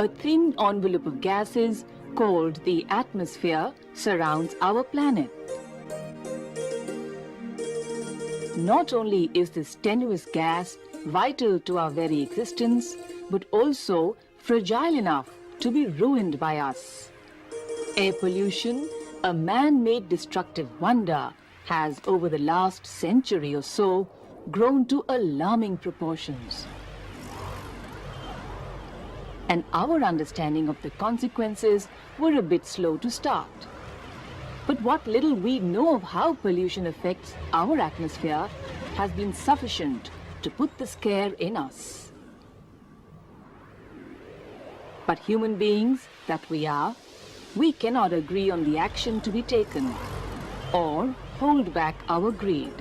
A thin envelope of gases called the atmosphere surrounds our planet. Not only is this tenuous gas vital to our very existence, but also fragile enough to be ruined by us. Air pollution, a man-made destructive wonder, has over the last century or so grown to alarming proportions. And our understanding of the consequences were a bit slow to start. But what little we know of how pollution affects our atmosphere has been sufficient to put the scare in us. But human beings that we are, we cannot agree on the action to be taken or hold back our greed.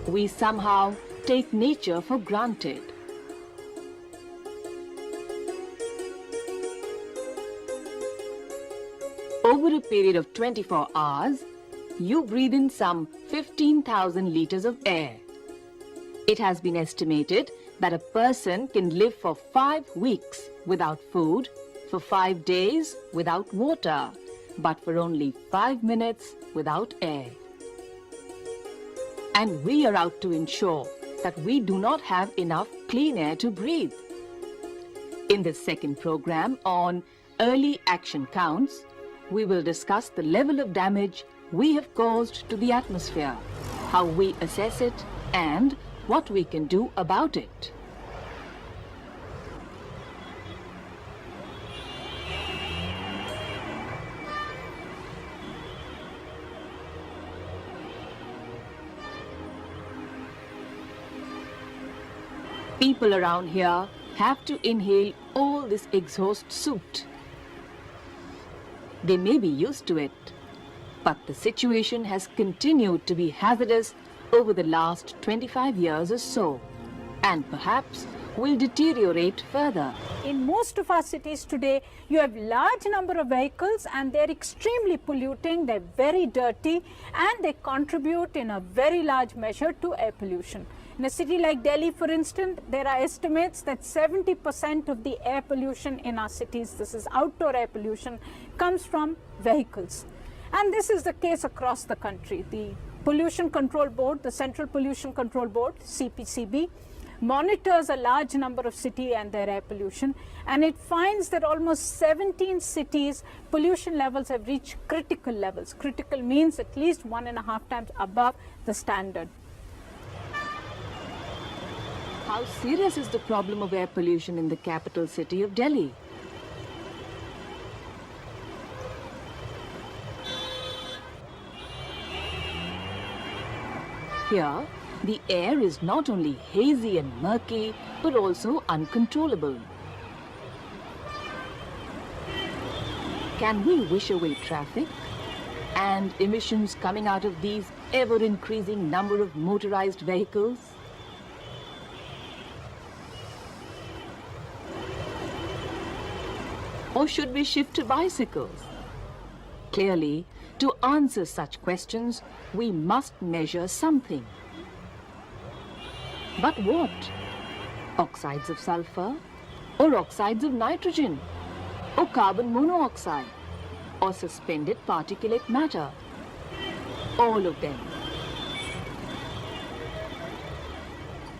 We somehow take nature for granted. Over a period of 24 hours, you breathe in some 15,000 liters of air. It has been estimated that a person can live for 5 weeks without food, for 5 days without water, but for only 5 minutes without air. And we are out to ensure that we do not have enough clean air to breathe. In this second program on Early Action Counts, we will discuss the level of damage we have caused to the atmosphere, how we assess it, and what we can do about it. People around here have to inhale all this exhaust soot. They may be used to it, but the situation has continued to be hazardous over the last 25 years or so, and perhaps will deteriorate further. In most of our cities today, you have large number of vehicles and they're extremely polluting, they're very dirty, and they contribute in a very large measure to air pollution. In a city like Delhi, for instance, there are estimates that 70% of the air pollution in our cities, this is outdoor air pollution, comes from vehicles. And this is the case across the country. The Pollution Control Board, the Central Pollution Control Board, CPCB, monitors a large number of cities and their air pollution, and it finds that almost 17 cities pollution levels have reached critical levels. Critical means at least 1.5 times above the standard. How serious is the problem of air pollution in the capital city of Delhi? Here, the air is not only hazy and murky, but also uncontrollable. Can we wish away traffic and emissions coming out of these ever-increasing number of motorized vehicles? Or should we shift to bicycles? Clearly, to answer such questions, we must measure something. But what? Oxides of sulfur? Or oxides of nitrogen? Or carbon monoxide? Or suspended particulate matter? All of them.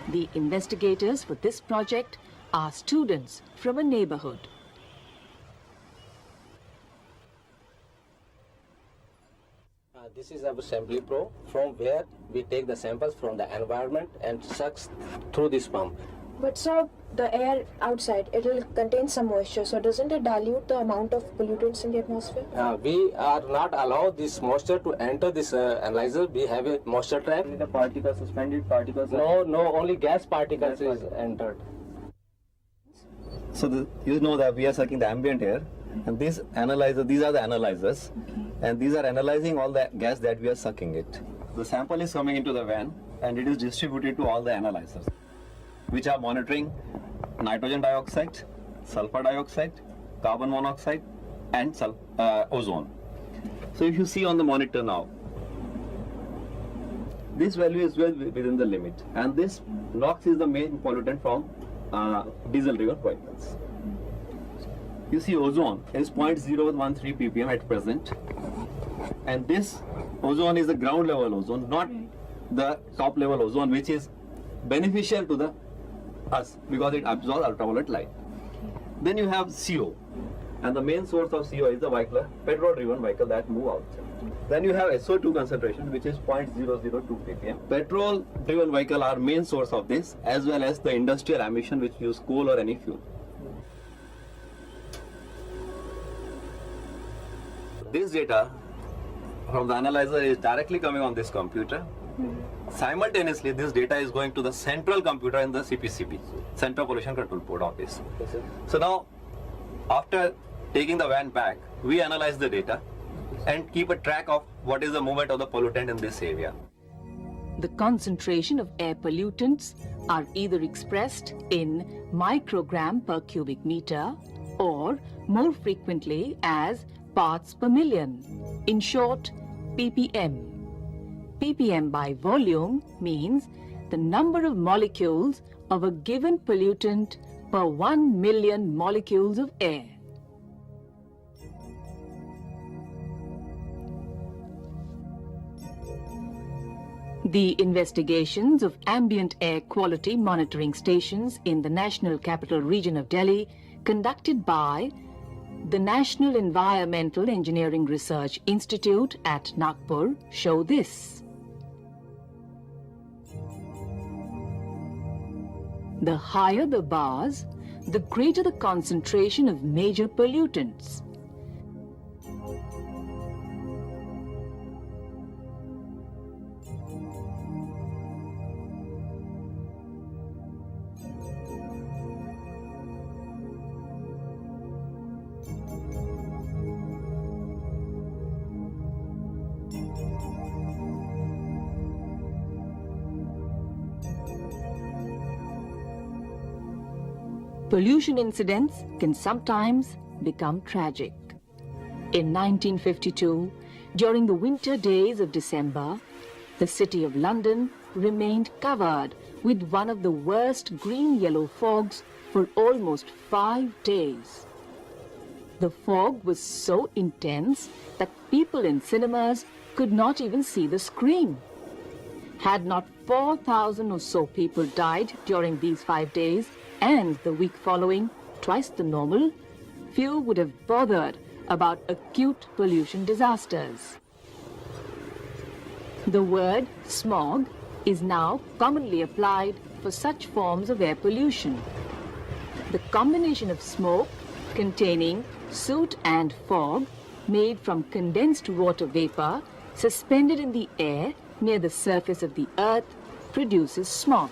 The investigators for this project are students from a neighborhood. This is our Sampling Pro, from where we take the samples from the environment and sucks through this pump. But sir, the air outside, it will contain some moisture, so doesn't it dilute the amount of pollutants in the atmosphere? We are not allowed this moisture to enter this analyzer. We have a moisture trap. The particles, suspended particles? No, only gas particles is entered. So you know that we are sucking the ambient air, and these are the analyzers, and these are analyzing all the gas that we are sucking it. The sample is coming into the van, and it is distributed to all the analyzers, which are monitoring nitrogen dioxide, sulfur dioxide, carbon monoxide, and ozone. So if you see on the monitor now, this value is well within the limit, and this NOx is the main pollutant from diesel-driven vehicles. you see ozone is 0.013 ppm at present, and this ozone is the ground level ozone, not the top level ozone, which is beneficial to us because it absorbs ultraviolet light. Then you have CO, and the main source of CO is the vehicle, petrol-driven vehicle that move outside. Then you have SO2 concentration, which is 0.002 ppm. Petrol-driven vehicle are main source of this, as well as the industrial emission which use coal or any fuel. This data from the analyzer is directly coming on this computer. Simultaneously, this data is going to the central computer in the CPCB, Central Pollution Control Board office. So now, after taking the van back, we analyze the data and keep a track of what is the movement of the pollutant in this area. The concentration of air pollutants are either expressed in microgram per cubic meter or more frequently as parts per million, in short, ppm. ppm by volume means the number of molecules of a given pollutant per 1 million molecules of air. The investigations of ambient air quality monitoring stations in the National Capital Region of Delhi, conducted by the National Environmental Engineering Research Institute at Nagpur, show this. The higher the bars, the greater the concentration of major pollutants. Pollution incidents can sometimes become tragic. In 1952, during the winter days of December, the city of London remained covered with one of the worst green-yellow fogs for almost 5 days. The fog was so intense that people in cinemas could not even see the screen. Had not 4,000 or so people died during these 5 days, and the week following, twice the normal, few would have bothered about acute pollution disasters. The word smog is now commonly applied for such forms of air pollution. The combination of smoke containing soot and fog made from condensed water vapor suspended in the air near the surface of the earth produces smog.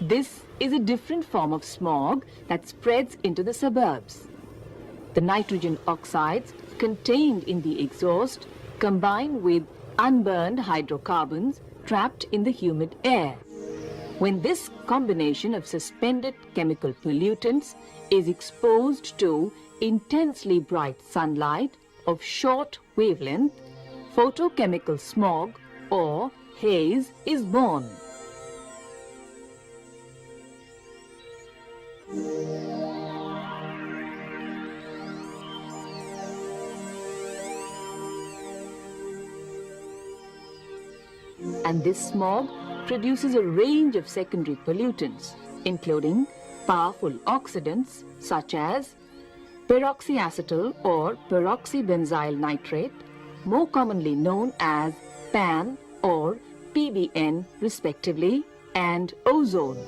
This is a different form of smog that spreads into the suburbs. The nitrogen oxides contained in the exhaust combine with unburned hydrocarbons trapped in the humid air. When this combination of suspended chemical pollutants is exposed to intensely bright sunlight of short wavelength, photochemical smog or haze is born. And this smog produces a range of secondary pollutants, including powerful oxidants such as peroxyacetyl or peroxybenzyl nitrate, more commonly known as PAN or PBN respectively, and ozone.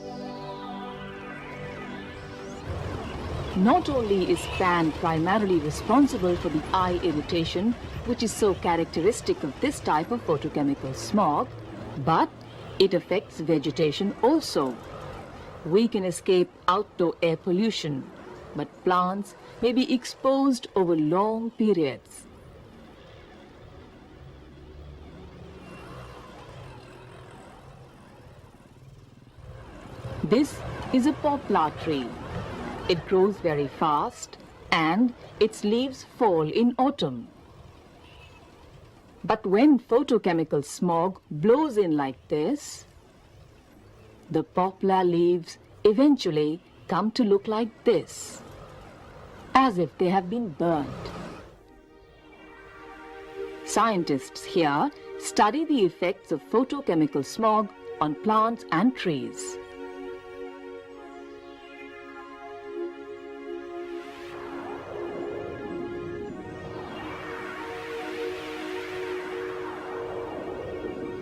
Not only is PAN primarily responsible for the eye irritation, which is so characteristic of this type of photochemical smog, but it affects vegetation also. We can escape outdoor air pollution, but plants may be exposed over long periods. This is a poplar tree. It grows very fast and its leaves fall in autumn. But when photochemical smog blows in like this, the poplar leaves eventually come to look like this. as if they have been burned. Scientists here study the effects of photochemical smog on plants and trees.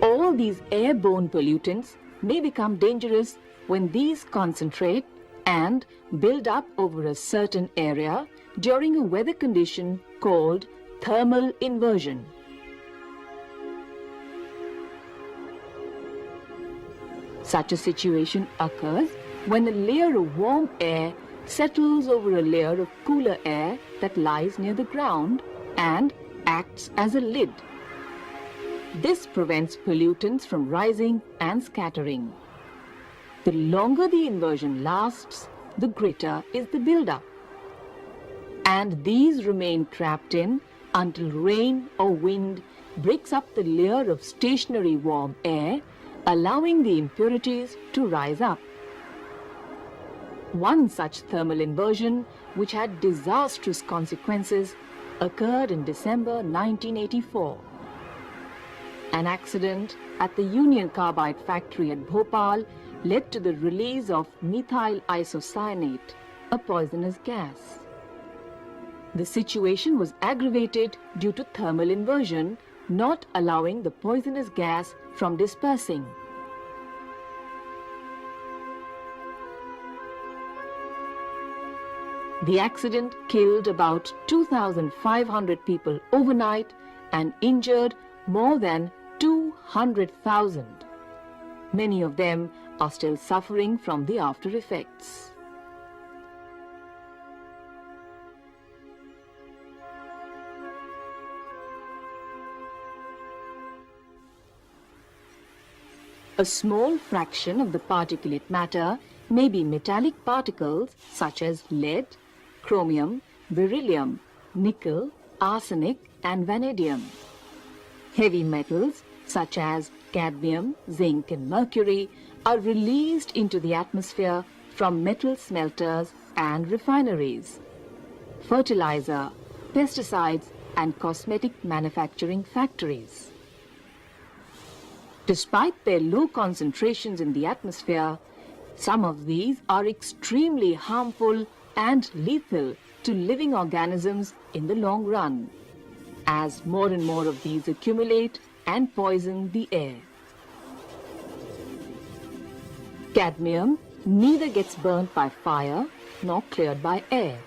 All these airborne pollutants may become dangerous when these concentrate and build up over a certain area during a weather condition called thermal inversion. Such a situation occurs when a layer of warm air settles over a layer of cooler air that lies near the ground and acts as a lid. This prevents pollutants from rising and scattering. The longer the inversion lasts, the greater is the buildup. And these remain trapped in until rain or wind breaks up the layer of stationary warm air, allowing the impurities to rise up. One such thermal inversion, which had disastrous consequences, occurred in December 1984. An accident at the Union Carbide factory at Bhopal led to the release of methyl isocyanate, a poisonous gas. The situation was aggravated due to thermal inversion, not allowing the poisonous gas from dispersing. The accident killed about 2,500 people overnight and injured more than 200,000. Many of them are still suffering from the after effects. A small fraction of the particulate matter may be metallic particles such as lead, chromium, beryllium, nickel, arsenic, and vanadium. Heavy metals such as cadmium, zinc, and mercury are released into the atmosphere from metal smelters and refineries, fertilizer, pesticides, and cosmetic manufacturing factories. Despite their low concentrations in the atmosphere, some of these are extremely harmful and lethal to living organisms in the long run, as more and more of these accumulate and poison the air. Cadmium neither gets burnt by fire nor cleared by air,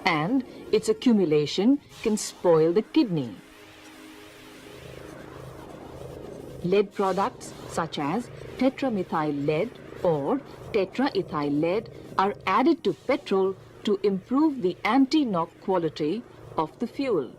and its accumulation can spoil the kidney. Lead products such as tetramethyl lead or tetraethyl lead are added to petrol to improve the anti-knock quality of the fuel.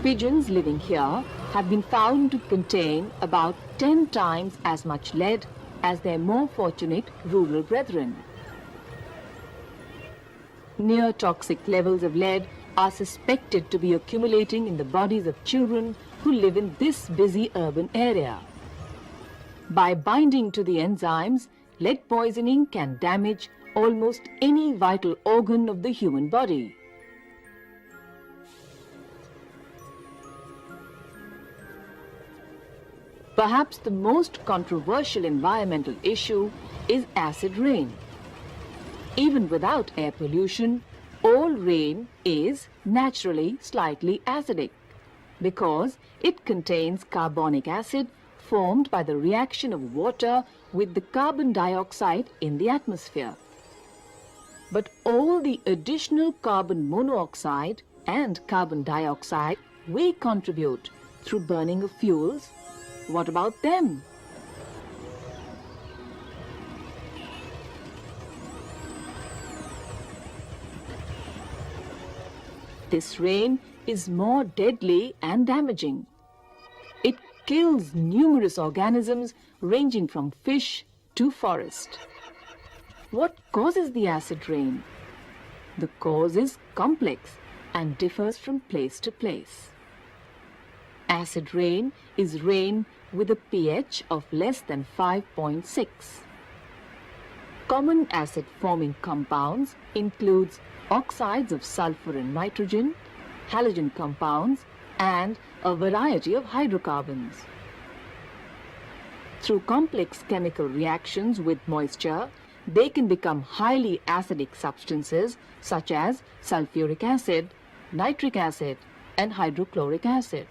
Pigeons living here have been found to contain about 10 times as much lead as their more fortunate rural brethren. Near toxic levels of lead are suspected to be accumulating in the bodies of children who live in this busy urban area. By binding to the enzymes, lead poisoning can damage almost any vital organ of the human body. Perhaps the most controversial environmental issue is acid rain. Even without air pollution, all rain is naturally slightly acidic because it contains carbonic acid formed by the reaction of water with the carbon dioxide in the atmosphere. But all the additional carbon monoxide and carbon dioxide we contribute through burning of fuels, what about them? This rain is more deadly and damaging. It kills numerous organisms ranging from fish to forest. What causes the acid rain? The cause is complex and differs from place to place. Acid rain is rain with a pH of less than 5.6. Common acid-forming compounds includes oxides of sulfur and nitrogen, halogen compounds, and a variety of hydrocarbons. Through complex chemical reactions with moisture, they can become highly acidic substances such as sulfuric acid, nitric acid, and hydrochloric acid.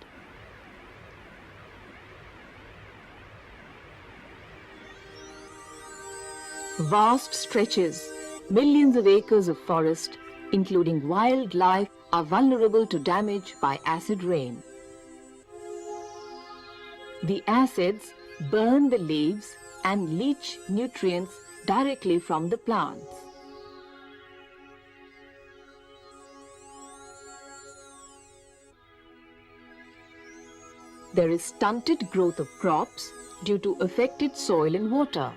Vast stretches, millions of acres of forest, including wildlife, are vulnerable to damage by acid rain. The acids burn the leaves and leach nutrients directly from the plants. There is stunted growth of crops due to affected soil and water.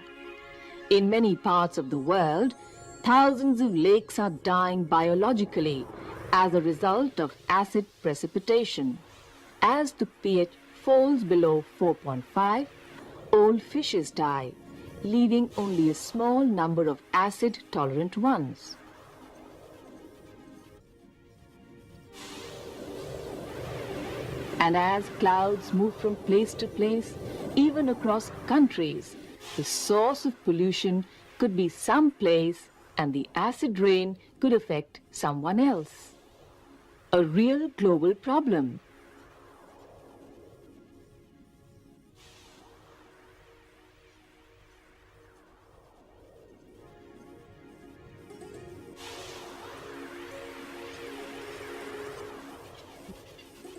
In many parts of the world, thousands of lakes are dying biologically as a result of acid precipitation. As the pH falls below 4.5, all fishes die, leaving only a small number of acid-tolerant ones. And as clouds move from place to place, even across countries, the source of pollution could be someplace and the acid rain could affect someone else. A real global problem.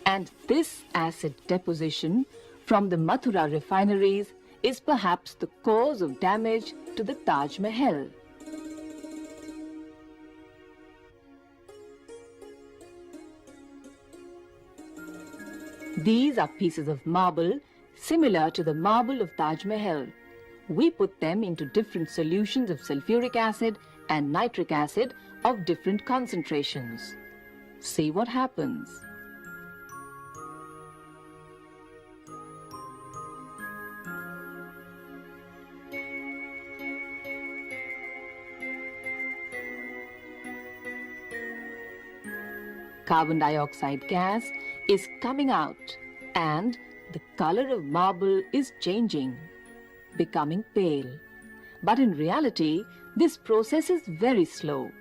And this acid deposition from the Mathura refineries is perhaps the cause of damage to the Taj Mahal. These are pieces of marble similar to the marble of Taj Mahal. We put them into different solutions of sulfuric acid and nitric acid of different concentrations. See what happens. Carbon dioxide gas is coming out and the color of marble is changing, becoming pale. But in reality, this process is very slow.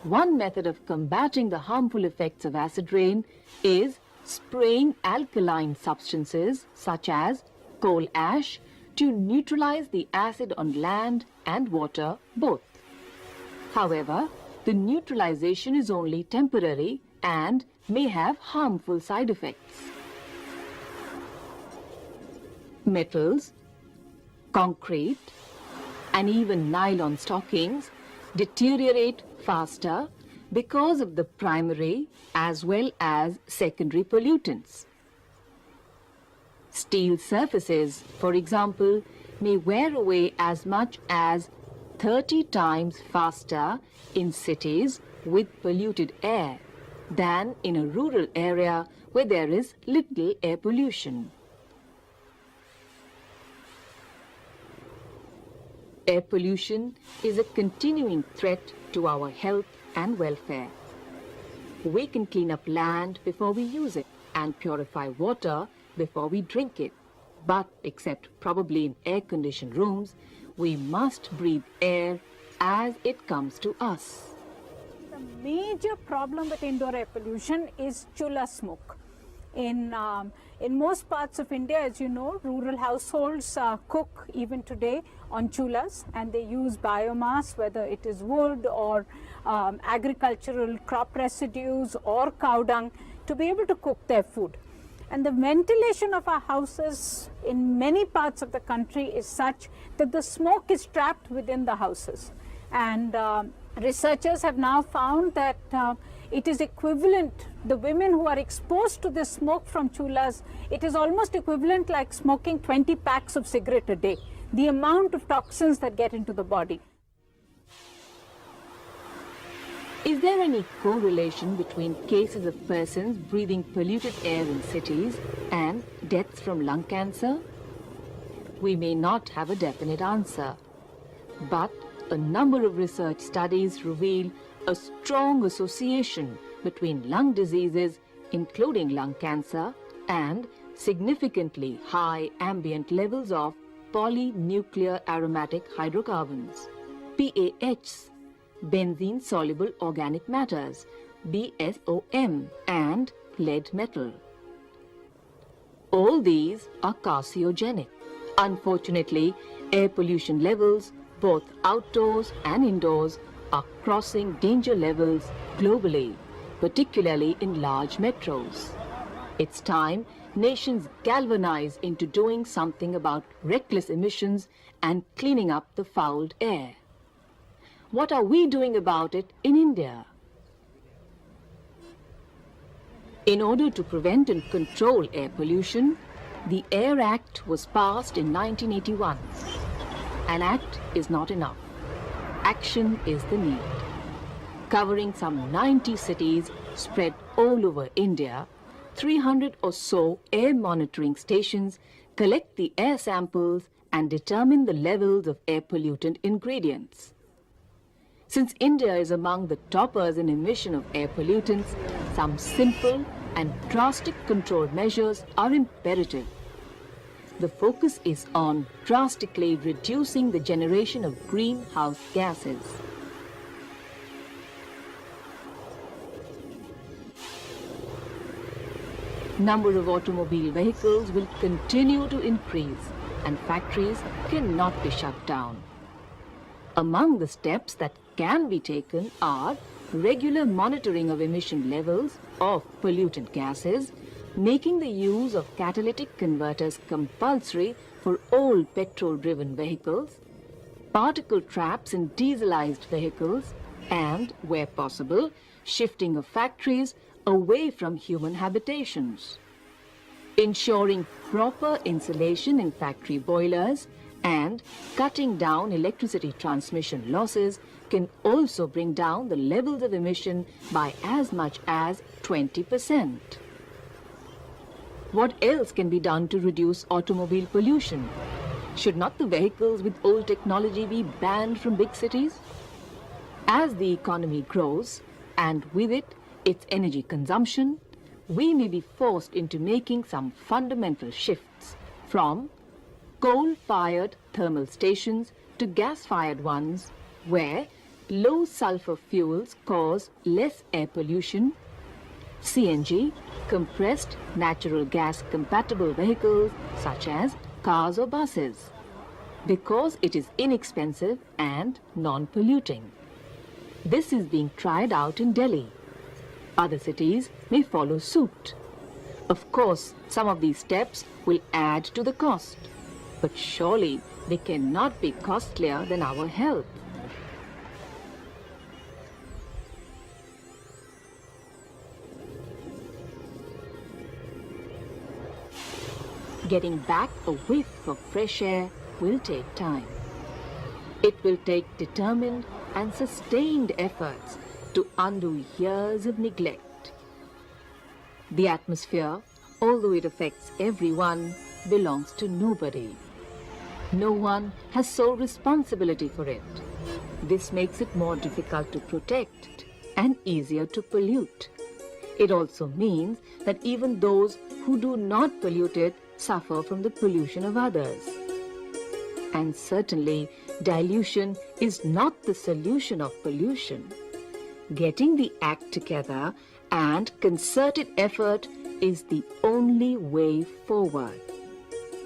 One method of combating the harmful effects of acid rain is spraying alkaline substances such as coal ash to neutralize the acid on land and water both. However, the neutralization is only temporary and may have harmful side effects. Metals, concrete, and even nylon stockings deteriorate faster because of the primary as well as secondary pollutants. Steel surfaces, for example, may wear away as much as 30 times faster in cities with polluted air than in a rural area where there is little air pollution. Air pollution is a continuing threat to our health and welfare. We can clean up land before we use it and purify water before we drink it. But except probably in air-conditioned rooms, we must breathe air as it comes to us. The major problem with indoor air pollution is chula smoke. In most parts of India, as you know, rural households cook even today on chulas, and they use biomass, whether it is wood or agricultural crop residues or cow dung, to be able to cook their food. And the ventilation of our houses in many parts of the country is such that the smoke is trapped within the houses. And researchers have now found that it is equivalent, the women who are exposed to this smoke from chulas, it is almost equivalent like smoking 20 packs of cigarette a day. the amount of toxins that get into the body. Is there any correlation between cases of persons breathing polluted air in cities and deaths from lung cancer? We may not have a definite answer, but a number of research studies reveal a strong association between lung diseases, including lung cancer, and significantly high ambient levels of polynuclear aromatic hydrocarbons, PAHs, benzene soluble organic matters, BSOM, and lead metal. All these are carcinogenic. Unfortunately, air pollution levels, both outdoors and indoors, are crossing danger levels globally, particularly in large metros. It's time nations galvanize into doing something about reckless emissions and cleaning up the fouled air. What are we doing about it in India? In order to prevent and control air pollution, the Air Act was passed in 1981. An act is not enough. Action is the need. Covering some 90 cities spread all over India, 300 or so air monitoring stations collect the air samples and determine the levels of air pollutant ingredients. Since India is among the toppers in emission of air pollutants, some simple and drastic control measures are imperative. The focus is on drastically reducing the generation of greenhouse gases. Number of automobile vehicles will continue to increase and factories cannot be shut down. Among the steps that can be taken are regular monitoring of emission levels of pollutant gases, making the use of catalytic converters compulsory for all petrol-driven vehicles, particle traps in dieselized vehicles, and, where possible, shifting of factories away from human habitations. Ensuring proper insulation in factory boilers and cutting down electricity transmission losses can also bring down the levels of emission by as much as 20%. What else can be done to reduce automobile pollution? Should not the vehicles with old technology be banned from big cities? As the economy grows, and with it its energy consumption, we may be forced into making some fundamental shifts from coal-fired thermal stations to gas-fired ones where low sulfur fuels cause less air pollution, CNG, compressed natural gas compatible vehicles such as cars or buses, because it is inexpensive and non-polluting. This is being tried out in Delhi. Other cities may follow suit. Of course, some of these steps will add to the cost, but surely they cannot be costlier than our health. Getting back a whiff of fresh air will take time. It will take determined and sustained efforts to undo years of neglect. The atmosphere, although it affects everyone, belongs to nobody. No one has sole responsibility for it. This makes it more difficult to protect and easier to pollute. It also means that even those who do not pollute it suffer from the pollution of others. And certainly, dilution is not the solution of pollution. Getting the act together and concerted effort is the only way forward.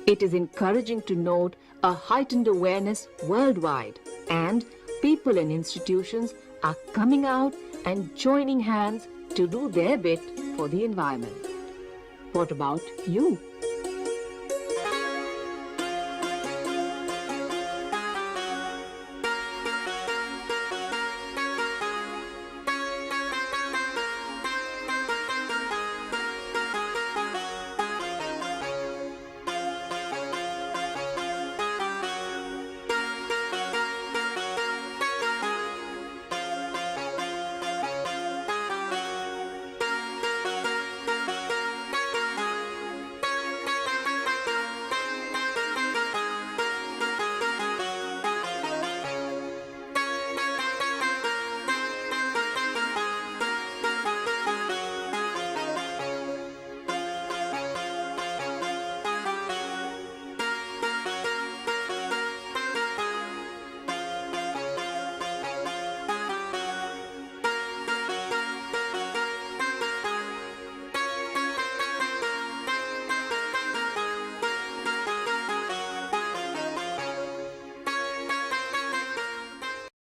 It is encouraging to note a heightened awareness worldwide, and people and institutions are coming out and joining hands to do their bit for the environment. What about you?